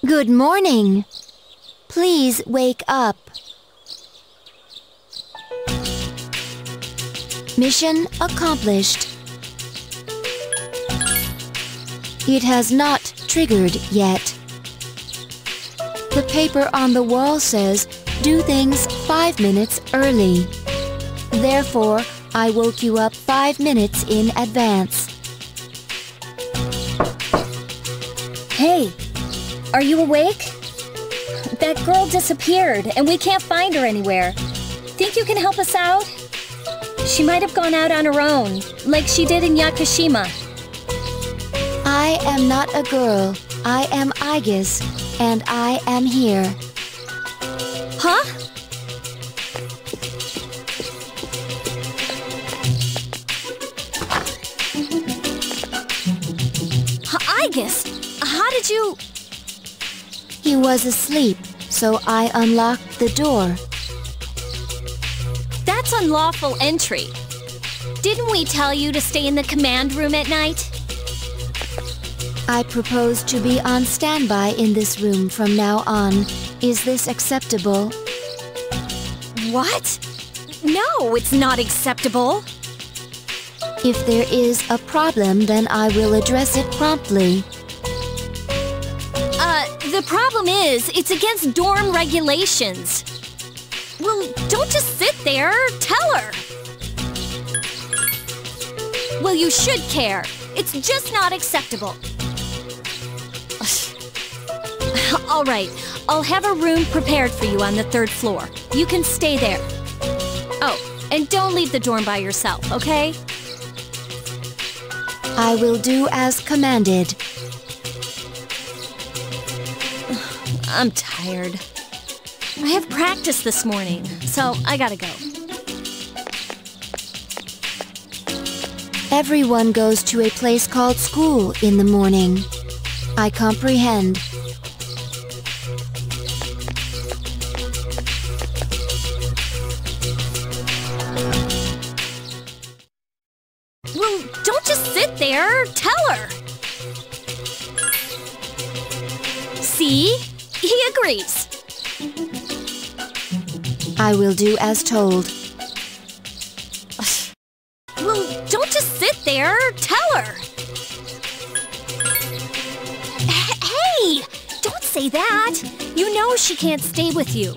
Good morning. Please wake up. Mission accomplished. It has not triggered yet. The paper on the wall says, do things 5 minutes early. Therefore, I woke you up 5 minutes in advance. Hey, are you awake? That girl disappeared and we can't find her anywhere. Think you can help us out? She might have gone out on her own, like she did in Yakushima. I am not a girl. I am Aigis, and I am here. Huh? Aigis, how did you... He was asleep, so I unlocked the door. That's unlawful entry. Didn't we tell you to stay in the command room at night? I propose to be on standby in this room from now on. Is this acceptable? What? No, it's not acceptable. If there is a problem, then I will address it promptly. The problem is, it's against dorm regulations. Well, don't just sit there. Tell her. Well, you should care. It's just not acceptable. All right, I'll have a room prepared for you on the 3rd floor. You can stay there. Oh, and don't leave the dorm by yourself, okay? I will do as commanded. I'm tired. I have practice this morning, so I gotta go. Everyone goes to a place called school in the morning. I comprehend. Well, don't just sit there. Tell her. See? He agrees. I will do as told. Well, don't just sit there. Tell her. Hey! Don't say that. You know she can't stay with you.